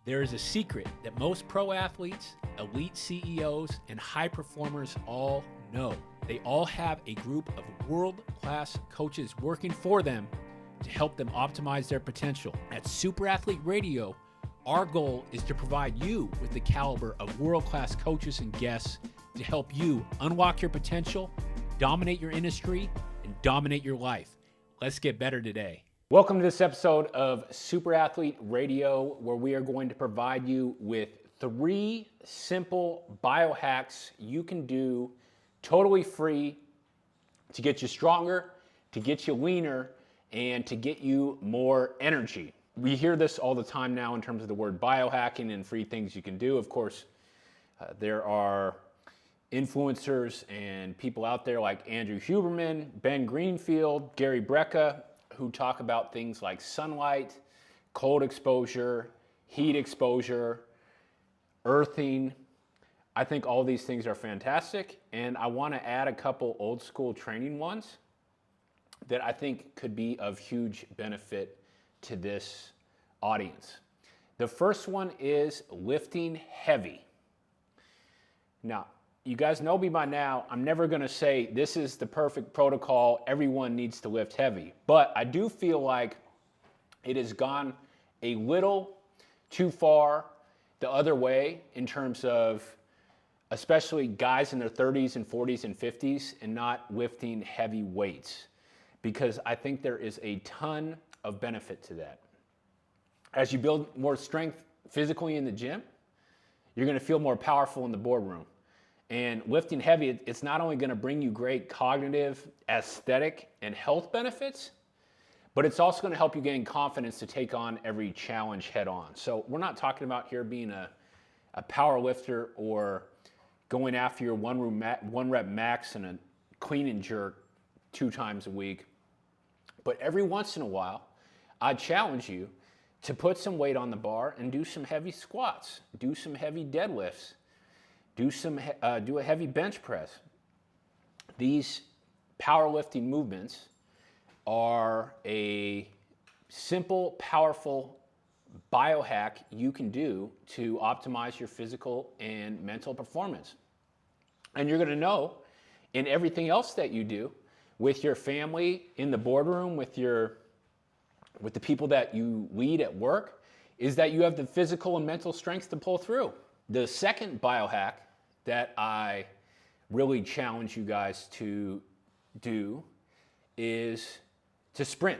There is a secret that most pro athletes, elite CEOs, and high performers all know. They all have a group of world-class coaches working for them to help them optimize their potential. At Super Athlete Radio, our goal is to provide you with the caliber of world-class coaches and guests to help you unlock your potential, dominate your industry, and dominate your life. Let's get better today. Welcome to this episode of Super Athlete Radio, where we are going to provide you with 3 simple biohacks you can do totally free to get you stronger, to get you leaner, and to get you more energy. We hear this all the time now in terms of the word biohacking and free things you can do. Of course, there are influencers and people out there like Andrew Huberman, Ben Greenfield, Gary Brecka, who talk about things like sunlight, cold exposure, heat exposure, earthing. I think all these things are fantastic, and I want to add a couple old school training ones that I think could be of huge benefit to this audience. The first one is lifting heavy. Now, you guys know me by now, I'm never going to say this is the perfect protocol, everyone needs to lift heavy. But I do feel like it has gone a little too far the other way in terms of especially guys in their 30s and 40s and 50s and not lifting heavy weights, because I think there is a ton of benefit to that. As you build more strength physically in the gym, you're going to feel more powerful in the boardroom. And lifting heavy, it's not only going to bring you great cognitive, aesthetic, and health benefits, but it's also going to help you gain confidence to take on every challenge head on. So we're not talking about here being a power lifter or going after your one rep max and a clean and jerk 2 times a week. But every once in a while, I challenge you to put some weight on the bar and do some heavy squats, do some heavy deadlifts, do a heavy bench press. These powerlifting movements are a simple, powerful biohack you can do to optimize your physical and mental performance. And you're going to know in everything else that you do with your family, in the boardroom, with the people that you lead at work, is that you have the physical and mental strength to pull through. The second biohack that I really challenge you guys to do is to sprint.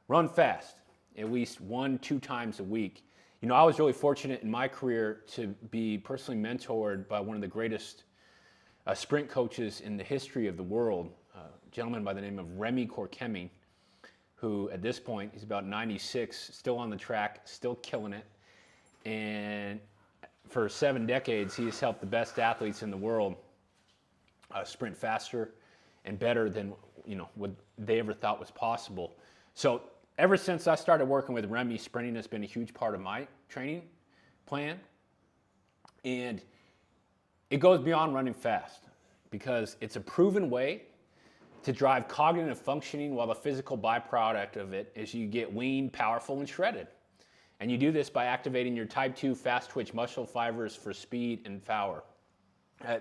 Run fast, at least 1-2 times a week. You know, I was really fortunate in my career to be personally mentored by one of the greatest sprint coaches in the history of the world, a gentleman by the name of Remy Korkemi, who at this point, he's about 96, still on the track, still killing it. And for 7 decades, he has helped the best athletes in the world sprint faster and better than what they ever thought was possible. So ever since I started working with Remy, sprinting has been a huge part of my training plan. And it goes beyond running fast because it's a proven way to drive cognitive functioning, while the physical byproduct of it is you get lean, powerful, and shredded. And you do this by activating your type 2 fast twitch muscle fibers for speed and power.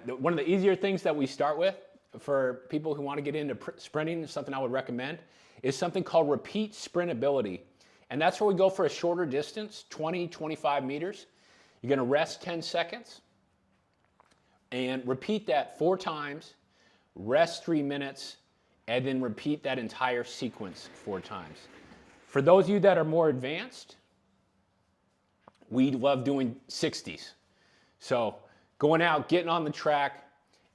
One of the easier things that we start with for people who want to get into sprinting, something I would recommend, is something called repeat sprintability. And that's where we go for a shorter distance, 20, 25 meters. You're going to rest 10 seconds and repeat that 4 times, rest 3 minutes, and then repeat that entire sequence 4 times. For those of you that are more advanced, we love doing 60s. So going out, getting on the track,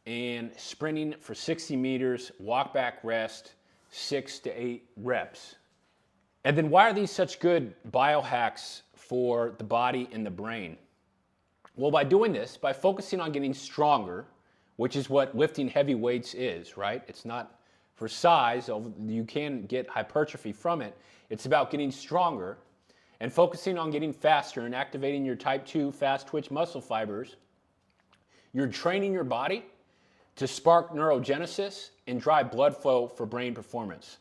and sprinting for 60 meters, walk back, rest, 6 to 8 reps. And then why are these such good biohacks for the body and the brain? Well, by doing this, by focusing on getting stronger, which is what lifting heavy weights is, right? It's not for size, you can get hypertrophy from it. It's about getting stronger and focusing on getting faster and activating your type 2 fast twitch muscle fibers. You're training your body to spark neurogenesis and drive blood flow for brain performance.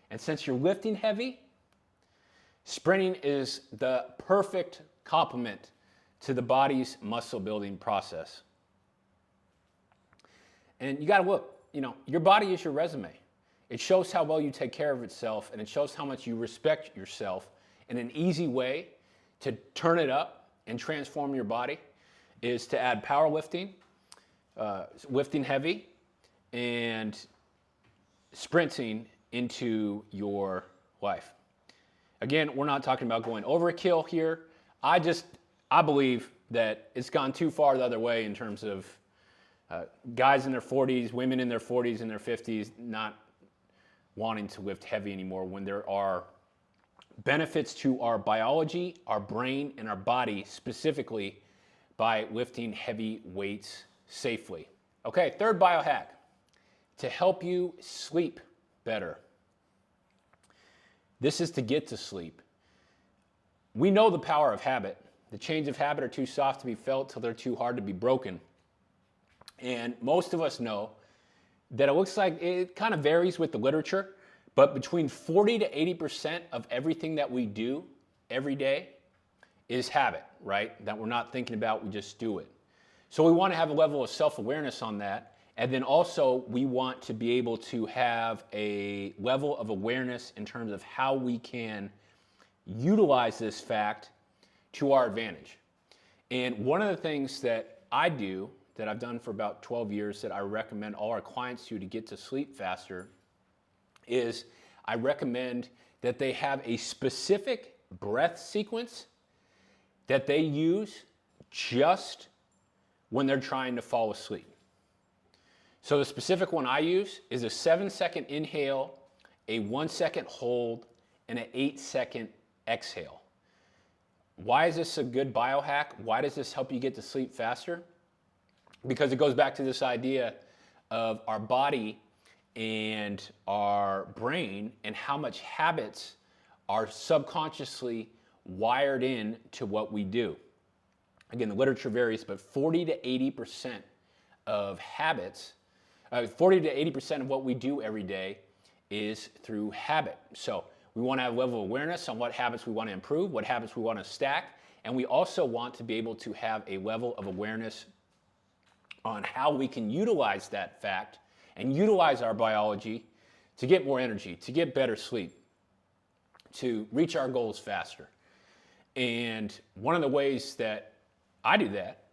And since you're lifting heavy, sprinting is the perfect complement to the body's muscle building process. And you gotta look, your body is your resume. It shows how well you take care of itself, and it shows how much you respect yourself. And an easy way to turn it up and transform your body is to add powerlifting, lifting heavy, and sprinting into your life. Again, we're not talking about going overkill here. I believe that it's gone too far the other way in terms of guys in their 40s, women in their 40s and their 50s not wanting to lift heavy anymore, when there are benefits to our biology, our brain, and our body, specifically by lifting heavy weights safely. Okay, third biohack, to help you sleep better. This is to get to sleep. We know the power of habit. The chains of habit are too soft to be felt till they're too hard to be broken. And most of us know that it looks like it kind of varies with the literature, but between 40 to 80% of everything that we do every day is habit, right? That we're not thinking about, we just do it. So we want to have a level of self-awareness on that. And then also we want to be able to have a level of awareness in terms of how we can utilize this fact to our advantage. And one of the things that I do, that I've done for about 12 years, that I recommend all our clients to get to sleep faster, is I recommend that they have a specific breath sequence that they use just when they're trying to fall asleep. So the specific one I use is a 7-second inhale, a 1-second hold, and an 8-second exhale. Why is this a good biohack? Why does this help you get to sleep faster? Because it goes back to this idea of our body and our brain and how much habits are subconsciously wired in to what we do. Again, the literature varies, but 40 to 80% of habits, 40 to 80% of what we do every day is through habit. So we want to have a level of awareness on what habits we want to improve, what habits we want to stack, and we also want to be able to have a level of awareness on how we can utilize that fact and utilize our biology to get more energy, to get better sleep, to reach our goals faster. And one of the ways that I do that,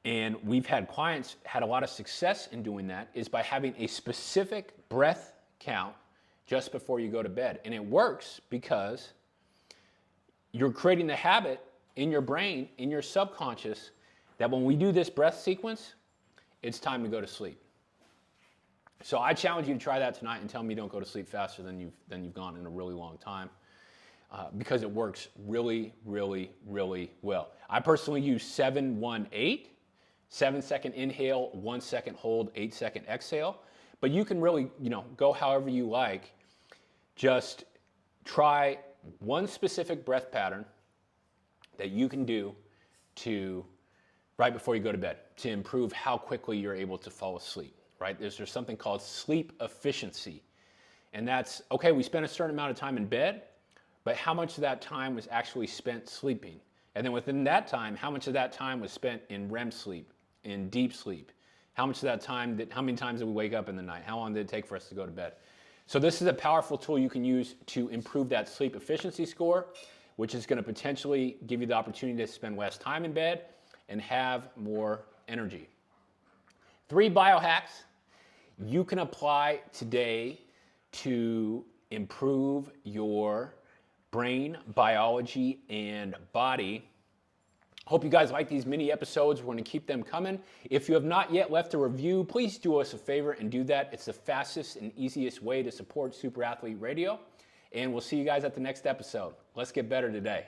and we've had clients had a lot of success in doing that, is by having a specific breath count just before you go to bed. And it works because you're creating the habit in your brain, in your subconscious, that when we do this breath sequence, it's time to go to sleep. So I challenge you to try that tonight and tell me you don't go to sleep faster than you've gone in a really long time, because it works really, really, really well. I personally use 7-1-8, 7-second inhale, 1-second hold, 8-second exhale. But you can really, go however you like. Just try one specific breath pattern that you can do right before you go to bed to improve how quickly you're able to fall asleep, right? There's something called sleep efficiency. And that's, okay, we spent a certain amount of time in bed, but how much of that time was actually spent sleeping? And then within that time, how much of that time was spent in REM sleep, in deep sleep? How much of that time, how many times did we wake up in the night? How long did it take for us to go to bed? So this is a powerful tool you can use to improve that sleep efficiency score, which is going to potentially give you the opportunity to spend less time in bed and have more energy. 3 biohacks you can apply today to improve your brain, biology, and body. Hope you guys like these mini episodes. We're going to keep them coming. If you have not yet left a review, please do us a favor and do that. It's the fastest and easiest way to support Super Athlete Radio. And we'll see you guys at the next episode. Let's get better today.